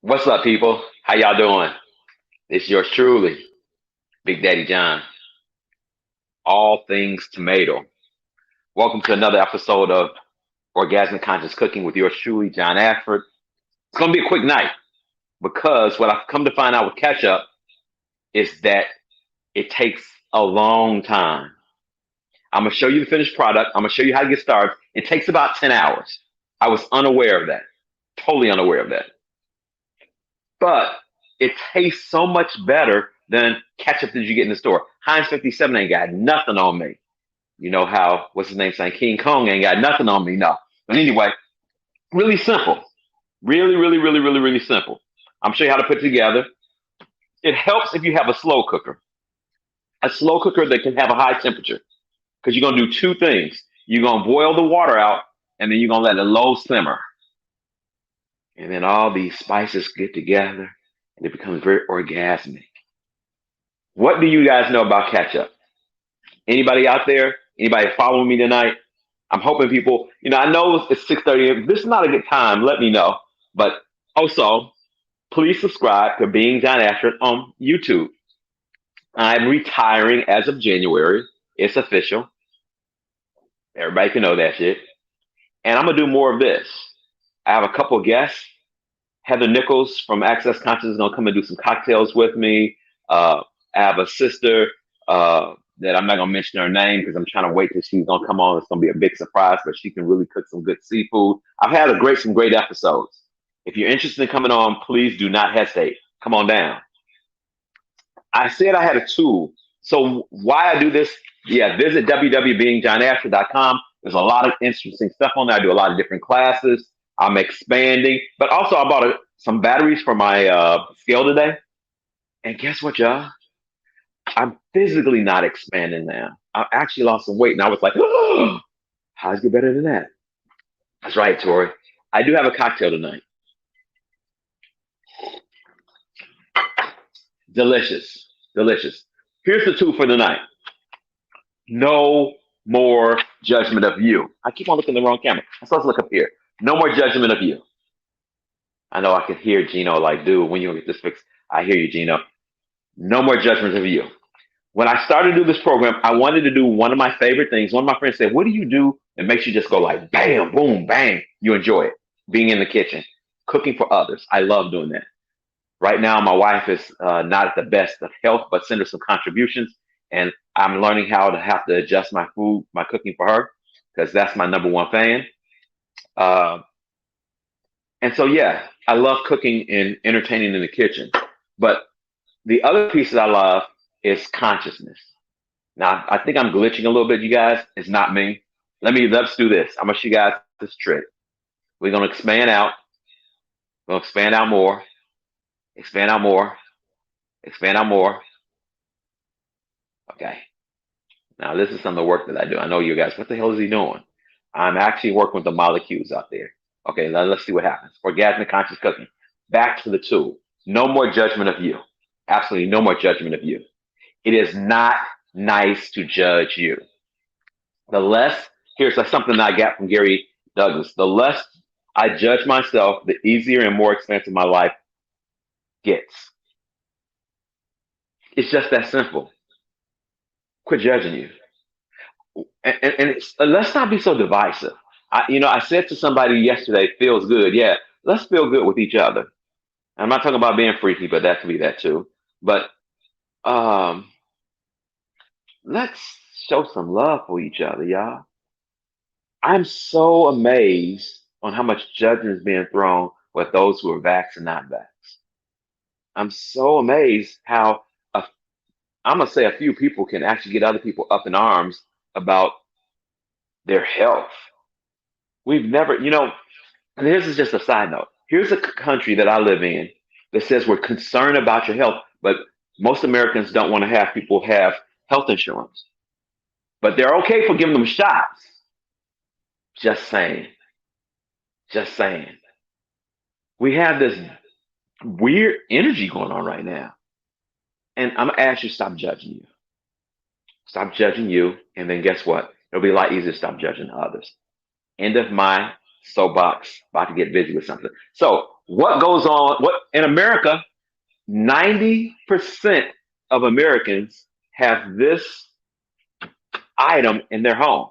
What's up, people? How y'all doing? It's yours truly, Big Daddy John. All things tomato. Welcome to another episode of Orgasmic Conscious Cooking with yours truly, John Ashford. It's gonna be a quick night because what I've come to find out with Ketchup is that it takes a long time. I'm gonna show you the finished product. I'm gonna show you how to get started. It takes about 10 hours. I was unaware of that. Totally unaware of that. But it tastes so much better than ketchup that you get in the store. Heinz 57 ain't got nothing on me. You know how, what's his name saying? King Kong ain't got nothing on me. No. But anyway, really simple. Really simple. I'm show you how to put it together. It helps if you have a slow cooker. A slow cooker that can have a high temperature. Because you're going to do two things. You're going to boil the water out, and then you're going to let it low simmer. And then all these spices get together, and it becomes very orgasmic. What do you guys know about ketchup? Anybody out there? Anybody following me tonight? I'm hoping people, I know it's 6:30. If this is not a good time, let me know. But also, please subscribe to Being John Ashford on YouTube. I'm retiring as of January. It's official. Everybody can know that shit. And I'm going to do more of this. I have a couple of guests. Heather Nichols from Access Conscious is going to come and do some cocktails with me. I have a sister that I'm not going to mention her name because I'm trying to wait till she's going to come on. It's going to be a big surprise, but she can really cook some good seafood. I've had some great episodes. If you're interested in coming on, please do not hesitate. Come on down. I said I had a tool. So why I do this, visit www.beingjohnashford.com. There's a lot of interesting stuff on there. I do a lot of different classes. I'm expanding. But also I bought some batteries for my scale today. And guess what, y'all? I'm physically not expanding now. I actually lost some weight, and I was like, oh, how's it get better than that? That's right, Tori. I do have a cocktail tonight. Delicious. Delicious. Here's the two for the night. No more judgment of you. I keep on looking at the wrong camera. I'm supposed to look up here. No more judgment of you. I know I can hear Gino like, dude, when you get this fixed, I hear you, Gino. No more judgments of you. When I started to do this program, I wanted to do one of my favorite things. One of my friends said, what do you do that makes you just go like, bam, boom, bang? You enjoy it. Being in the kitchen, cooking for others. I love doing that. Right now, my wife is not at the best of health, but send her some contributions. And I'm learning how to have to adjust my food, my cooking for her, because that's my number one fan. Uh, and so, yeah, I love cooking and entertaining in the kitchen. But the other piece that I love is consciousness. Now, I think I'm glitching a little bit, you guys. It's not me. Let's do this. I'm going to show you guys this trick. We're going to expand out. We're going to expand out more, expand out more, expand out more. Okay. Now, this is some of the work that I do. I know you guys, what the hell is he doing? I'm actually working with the molecules out there. Okay, let's see what happens. Orgasmic conscious cooking. Back to the tool. No more judgment of you. Absolutely no more judgment of you. It is not nice to judge you. The less, here's something that I got from Gary Douglas. The less I judge myself, the easier and more expensive my life gets. It's just that simple. Quit judging you. Let's not be so divisive. I said to somebody yesterday, feels good. Yeah, let's feel good with each other. I'm not talking about being freaky, but that could be that too. But um, let's show some love for each other, y'all. I'm so amazed on how much judgment is being thrown with those who are vax and not vax. I'm so amazed how I'm gonna say a few people can actually get other people up in arms about their health. We've never, and this is just a side note. Here's a country that I live in that says we're concerned about your health, but most Americans don't want to have people have health insurance. But they're okay for giving them shots. Just saying. Just saying. We have this weird energy going on right now. And I'm going to ask you to stop judging you. Stop judging you. And then guess what? It'll be a lot easier to stop judging others. End of my soapbox. About to get busy with something. So What goes on? What in America? 90% of Americans have this item in their home: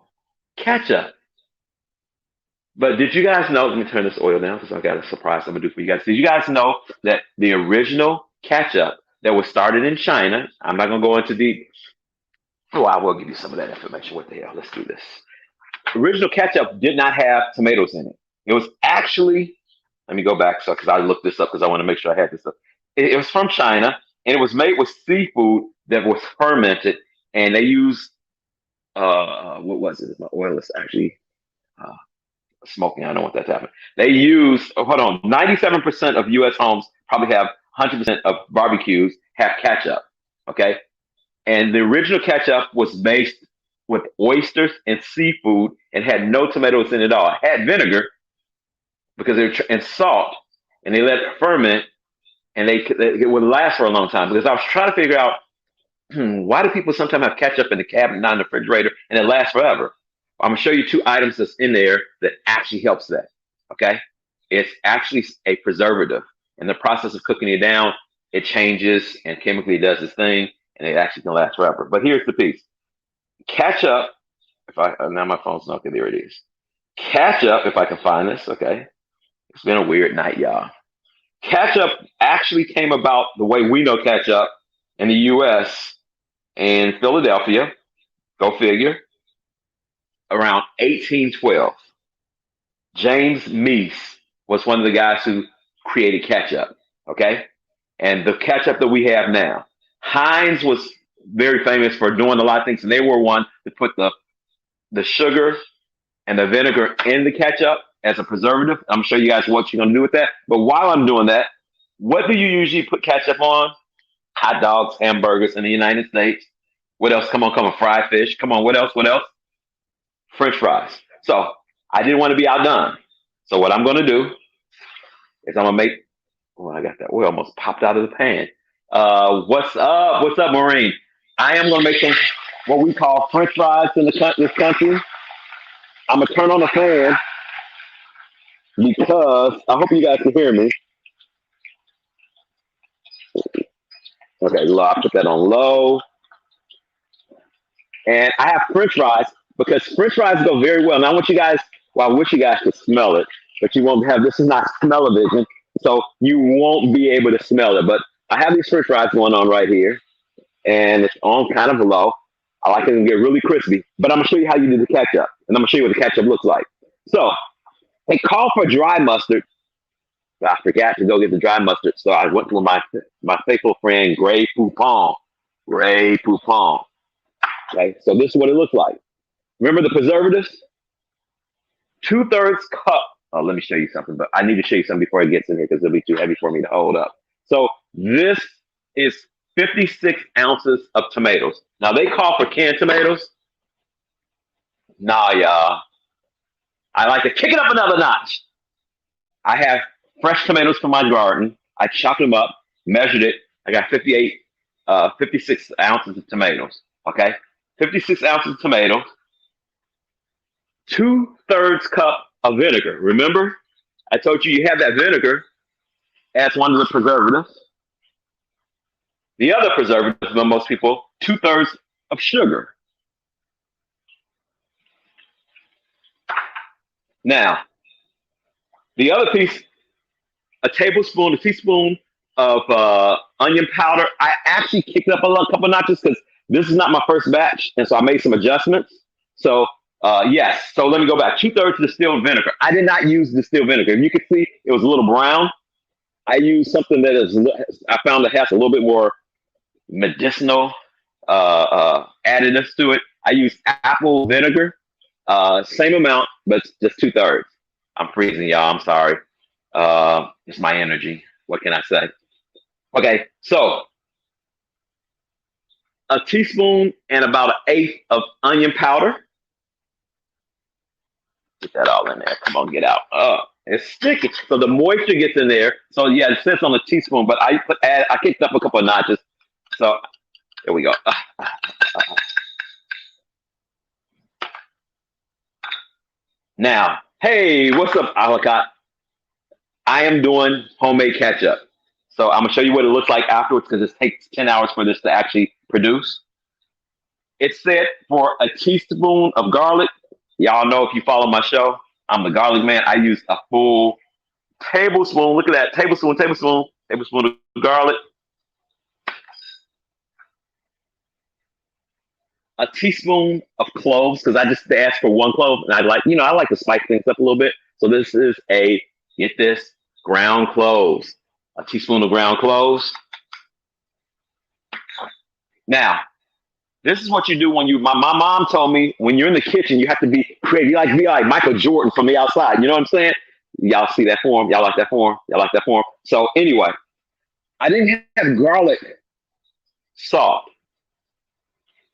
ketchup. But did you guys know? Let me turn this oil down because I got a surprise I'm gonna do for you guys. Did you guys know that the original ketchup that was started in China? I'm not gonna go into deep. Oh, I will give you some of that information. What the hell? Let's do this. Original ketchup did not have tomatoes in it. It was actually, let me go back so because I looked this up because I want to make sure I had this up. It was from China and it was made with seafood that was fermented, and they used what was it? My oil is actually uh, smoking. I don't want that to happen. They use, oh, hold on, 97% of U.S. homes probably have 100% of barbecues have ketchup. Okay, and the original ketchup was based with oysters and seafood and had no tomatoes in it at all. It had vinegar because they were and salt, and they let it ferment, and it would last for a long time. Because I was trying to figure out why do people sometimes have ketchup in the cabinet, not in the refrigerator, and it lasts forever. I'm gonna show you two items that's in there that actually helps that. Okay, it's actually a preservative. In the process of cooking it down, it changes and chemically does its thing, and it actually can last forever. But here's the piece: ketchup. If I now my phone's not okay, there it is. Ketchup, if I can find this. Okay, it's been a weird night, y'all. Ketchup actually came about the way we know ketchup in the U.S. in Philadelphia. Go figure. Around 1812. James Meese was one of the guys who created ketchup. Okay, and the ketchup that we have now. Heinz was very famous for doing a lot of things, and they were one to put the sugar and the vinegar in the ketchup as a preservative. I'm gonna show you guys what you're gonna do with that. But while I'm doing that, what do you usually put ketchup on? Hot dogs, hamburgers in the United States. What else? Come on, fried fish. Come on, what else? What else? French fries. So I didn't want to be outdone. So what I'm gonna do is I'm gonna make. Oh, I got that oil almost popped out of the pan. What's up? What's up, Maureen? I am gonna make some what we call French fries in this country. I'm gonna turn on the fan because I hope you guys can hear me. Okay, low. I put that on low, and I have French fries because French fries go very well. And I want you guys. Well, I wish you guys could smell it, but you won't have. This is not smell-o-vision, so you won't be able to smell it. But I have these French fries going on right here, and it's on kind of low. I like it to get really crispy. But I'm gonna show you how you do the ketchup, and I'm gonna show you what the ketchup looks like. So they call for dry mustard. I forgot to go get the dry mustard, so I went to my faithful friend Gray Poupon. Gray Poupon. Okay, so this is what it looks like. Remember the preservatives? 2/3 cup. Oh, let me show you something, but I need to show you something before it gets in here because it'll be too heavy for me to hold up. So this is 56 ounces of tomatoes. Now they call for canned tomatoes. Nah, y'all. I like to kick it up another notch. I have fresh tomatoes from my garden. I chopped them up, measured it. I got 56 ounces of tomatoes. Okay, 56 ounces of tomatoes, 2/3 cup of vinegar. Remember, I told you you have that vinegar as one of the preservatives. The other preservative, for most people, 2/3 of sugar. Now, the other piece, a teaspoon of onion powder. I actually kicked up a couple notches because this is not my first batch, and so I made some adjustments. So yes, so let me go back. 2/3 distilled vinegar. I did not use distilled vinegar. If you can see, it was a little brown. I used something that is. I found that has a little bit more medicinal additives to it. I use apple vinegar, same amount, but just 2/3. I'm freezing, y'all. I'm sorry. It's my energy. What can I say? Okay, so a teaspoon and about an eighth of onion powder. Get that all in there. Come on, get out. It's sticky, so the moisture gets in there. So yeah, it sits on a teaspoon, but I kicked up a couple of notches. So there we go. Now, hey, what's up, Alacott? I am doing homemade ketchup. So I'm gonna show you what it looks like afterwards because it takes 10 hours for this to actually produce. It's set for a teaspoon of garlic. Y'all know if you follow my show, I'm the garlic man. I use a full tablespoon. Look at that. Tablespoon of garlic, a teaspoon of cloves, because I just asked for one clove. And I like, I like to spice things up a little bit. So this is get this, ground cloves. A teaspoon of ground cloves. Now, this is what you do when my mom told me when you're in the kitchen, you have to be creative. You like to be like Michael Jordan from the outside. You know what I'm saying? Y'all see that form? Y'all like that form? Y'all like that form? So anyway, I didn't have garlic salt,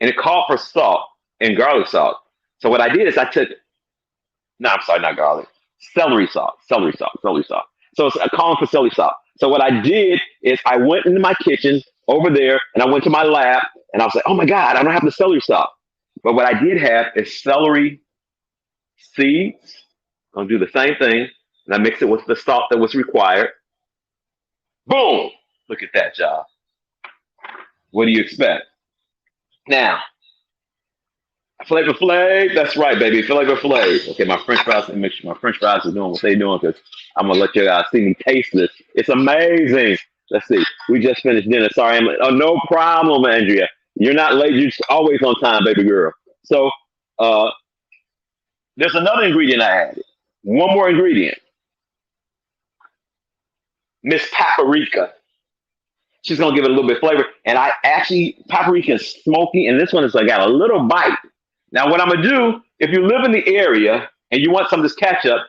and it called for salt and garlic salt. So what I did is I took, no, I'm sorry, not garlic, celery salt. So it's calling for celery salt. So what I did is I went into my kitchen over there and I went to my lab and I was like, oh my God, I don't have the celery salt. But what I did have is celery seeds. I'm gonna do the same thing. And I mix it with the salt that was required. Boom! Look at that, y'all. What do you expect? Now, Flavor Flav, that's right, baby. Flavor Flav. Okay, my French fries, let me make sure my French fries are doing what they're doing because I'm gonna let you guys see me taste this. It's amazing. Let's see. We just finished dinner. Sorry, no problem, Andrea. You're not late. You're always on time, baby girl. So, uh, there's another ingredient I added. One more ingredient. Miss Paprika. She's gonna give it a little bit of flavor. And I actually paprika is smoky, and this one is like got a little bite. Now, what I'm gonna do, if you live in the area and you want some of this ketchup,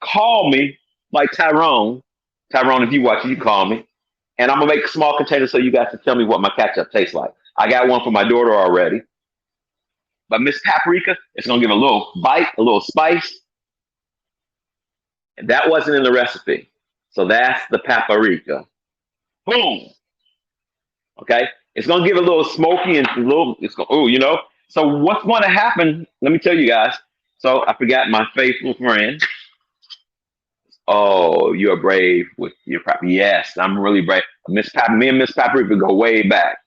call me like Tyrone. Tyrone, if you watch it, you call me. And I'm gonna make small containers so you guys can tell me what my ketchup tastes like. I got one for my daughter already. But Miss Paprika, it's gonna give a little bite, a little spice. And that wasn't in the recipe. So that's the paprika. Boom. Okay. It's gonna give a little smoky and a little. It's gonna. So what's going to happen? Let me tell you guys. So I forgot my faithful friend. Oh, you're brave with your prep. Yes, I'm really brave. Me and Miss Paprika go way back.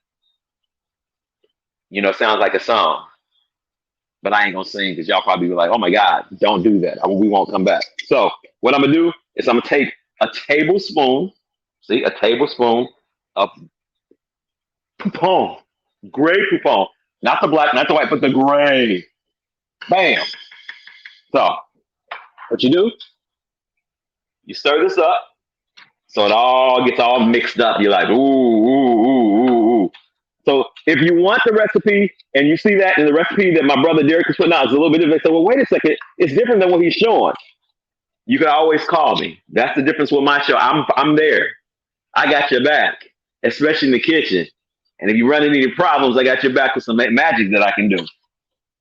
Sounds like a song, but I ain't gonna sing because y'all probably be like, "Oh my God, don't do that. We won't come back." So what I'm gonna do is I'm gonna take a tablespoon. See, a tablespoon of poupon, gray poupon, not the black, not the white, but the gray. Bam. So what you do? You stir this up so it all gets all mixed up. You're like, ooh, ooh, ooh, ooh, ooh. So if you want the recipe and you see that in the recipe that my brother Derek is putting out is a little bit different, say, well, wait a second, it's different than what he's showing. You can always call me. That's the difference with my show. I'm there. I got your back, especially in the kitchen. And if you run into any problems, I got your back with some magic that I can do.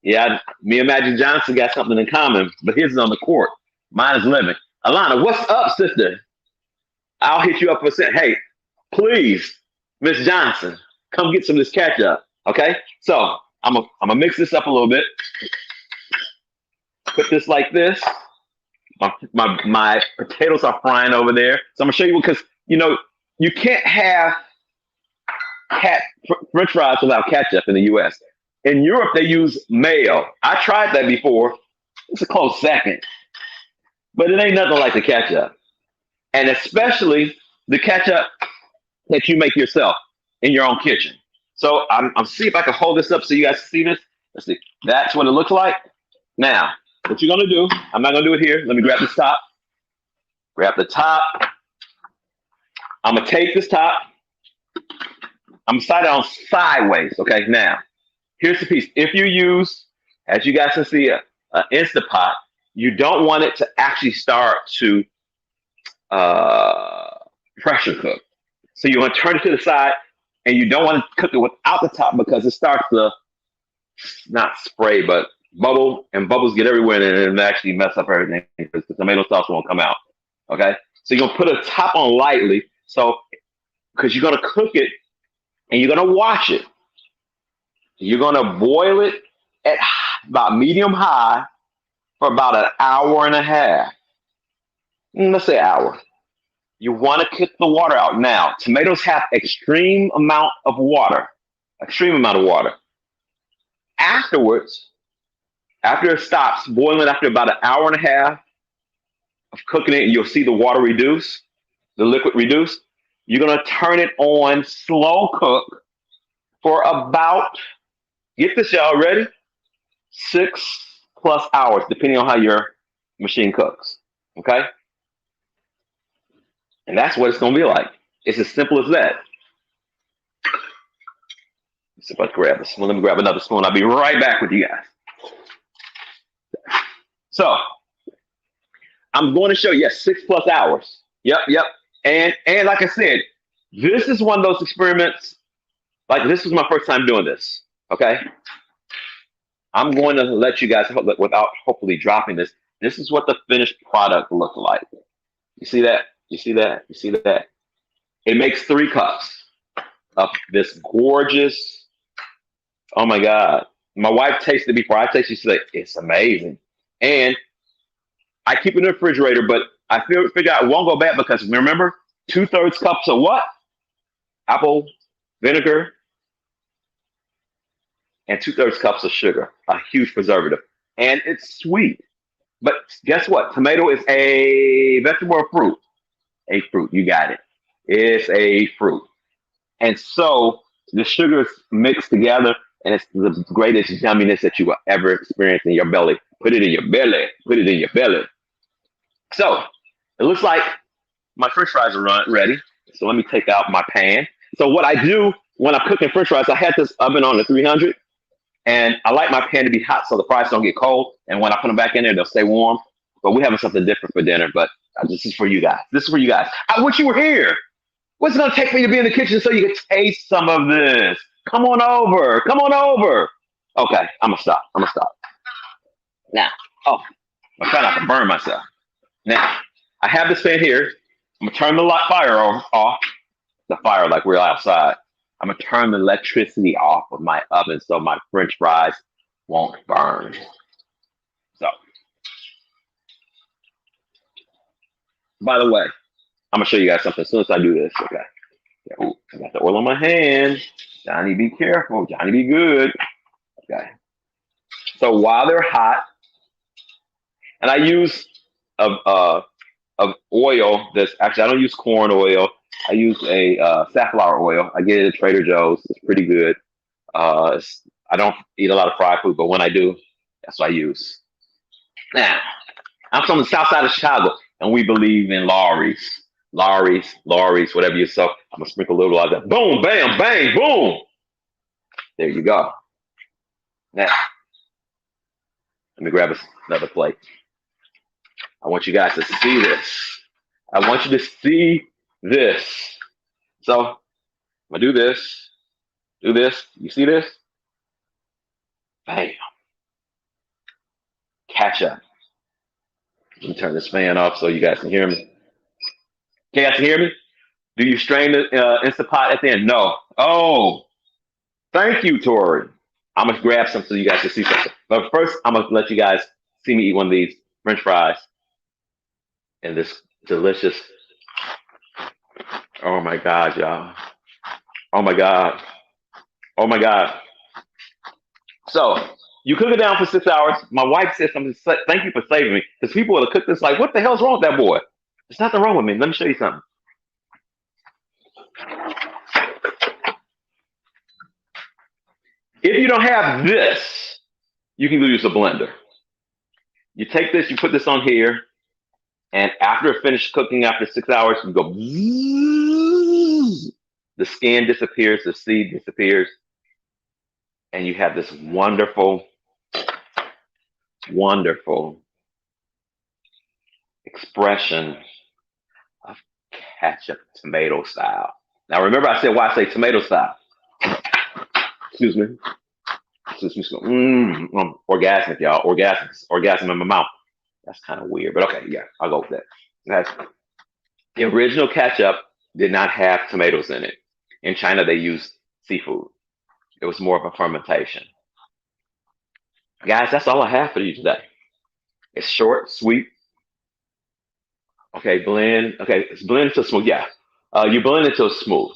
Yeah, me and Magic Johnson got something in common, but his is on the court. Mine is living. Alana, what's up, sister? I'll hit you up for saying, hey, please, Miss Johnson, come get some of this ketchup. Okay? So I'm gonna mix this up a little bit. Put this like this. My potatoes are frying over there. So I'm gonna show you because you can't have French fries without ketchup in the US. In Europe, they use mayo. I tried that before. It's a close second. But it ain't nothing like the ketchup. And especially the ketchup that you make yourself in your own kitchen. So I'm see if I can hold this up so you guys see this. Let's see. That's what it looks like. Now, what you're gonna do, I'm not gonna do it here. Let me grab this top. Grab the top. I'm gonna take this top. I'm slide it on sideways. Okay, now here's the piece. If you use, as you guys can see, an Instapot, you don't want it to actually start to pressure cook. So you want to turn it to the side, and you don't want to cook it without the top because it starts to not spray, but bubble, and bubbles get everywhere, and it actually mess up everything because the tomato sauce won't come out. Okay, so you're gonna put a top on lightly, so because you're gonna cook it and you're gonna watch it. You're gonna boil it at about medium high for about an hour and a half. Let's say hour. You want to kick the water out. Now, tomatoes have extreme amount of water. Afterwards, after it stops boiling, after about an hour and a half of cooking it, you'll see the water reduce, the liquid reduce. You're going to turn it on slow cook for about, get this y'all ready, 6+ hours, depending on how your machine cooks. Okay? And that's what it's going to be like. It's as simple as that. Let's see if I can grab a spoon. Let me grab another spoon. I'll be right back with you guys. So, I'm going to show you, yes, 6+ hours. Yep. And like I said, this is one of those experiments, like this was my first time doing this, okay? I'm going to let you guys, without hopefully dropping this, this is what the finished product looked like. You see that? You see that? You see that? It makes 3 cups of this gorgeous, oh my God. My wife tasted it before I tasted it. She said, it's amazing. And I keep it in the refrigerator, but I figure out it won't go bad because remember, 2/3 cups of what? Apple vinegar and 2/3 cups of sugar, a huge preservative. And it's sweet. But guess what? Tomato is a vegetable or fruit. A fruit, you got it. It's a fruit. And so the sugars mixed together, and it's the greatest yumminess that you will ever experience in your belly. Put it in your belly. Put it in your belly. So it looks like my French fries are ready. So let me take out my pan. So what I do when I'm cooking French fries, I had this oven on the 300, and I like my pan to be hot so the fries don't get cold. And when I put them back in there, they'll stay warm. But we're having something different for dinner. But this is for you guys. This is for you guys. I wish you were here. What's it going to take me to be in the kitchen so you can taste some of this? Come on over. Come on over. Okay, I'm going to stop. Now, I'm trying not to burn myself. Now, I have this pan here. I'm going to turn the fire off. The fire like we're outside. I'm going to turn the electricity off of my oven so my French fries won't burn. So, by the way, I'm going to show you guys something as soon as I do this. Okay. Yeah, ooh, I got the oil on my hand. Johnny, be careful. Johnny, be good. Okay. So while they're hot, and I use of oil that's actually, I don't use corn oil. I use a safflower oil. I get it at Trader Joe's. It's pretty good. I don't eat a lot of fried food, but when I do, that's what I use. Now, I'm from the south side of Chicago, and we believe in Lawry's, whatever you so. I'm gonna sprinkle a little like that. Boom, bam, bang, boom. There you go. Now, let me grab another plate. I want you guys to see this. I want you to see this. So I'm gonna do this. Do this. You see this? Bam. Ketchup. Let me turn this fan off so you guys can hear me. Can you guys hear me? Do you strain the Instant Pot at the end? No. Oh, thank you, Tori. I'm gonna grab some so you guys can see something. But first, I'm gonna let you guys see me eat one of these French fries and this delicious. Oh my God, y'all. Oh my God. Oh my God. So you cook it down for 6 hours. My wife said something. Thank you for saving me, because people would have cooked this like, what the hell's wrong with that boy? There's nothing wrong with me. Let me show you something. If you don't have this, you can use a blender. You take this, you put this on here, and after it finished cooking, after 6 hours, you go. The skin disappears, the seed disappears, and you have this wonderful, wonderful expression of ketchup tomato style. Now, remember I said why I say tomato style. Excuse me. Orgasmic, y'all. Orgasm in my mouth. That's kind of weird, but okay, yeah, I'll go with that. That's, the original ketchup did not have tomatoes in it. In China, they used seafood. It was more of a fermentation. Guys, that's all I have for you today. It's short, sweet, Okay, blend. Okay, it's blend to smooth. Yeah, you blend it till smooth.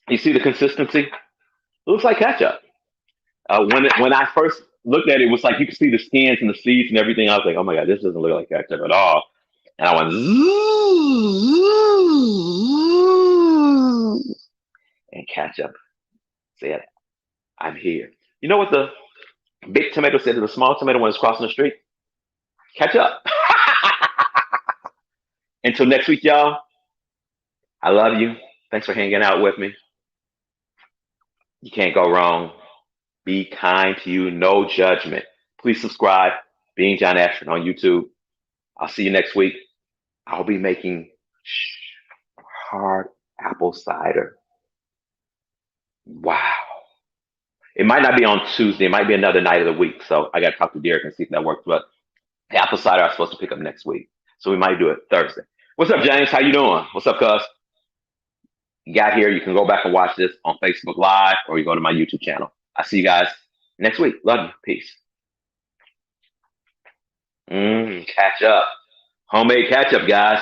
You see the consistency? It looks like ketchup. When I first looked at it, it was like you could see the skins and the seeds and everything. I was like, oh my god, this doesn't look like ketchup at all. And I went zzz, and ketchup said, "I'm here." You know what the big tomato said to the small tomato when it's crossing the street? Ketchup. Until next week, y'all. I love you. Thanks for hanging out with me. You can't go wrong. Be kind to you. No judgment. Please subscribe. Being John Ashford on YouTube. I'll see you next week. I'll be making hard apple cider. Wow. It might not be on Tuesday. It might be another night of the week. So I got to talk to Derek and see if that works. But the apple cider I'm supposed to pick up next week. So we might do it Thursday. What's up, James? How you doing? What's up, cuz? You got here. You can go back and watch this on Facebook Live or you go to my YouTube channel. I'll see you guys next week. Love you. Peace. Catch up. Homemade ketchup, guys.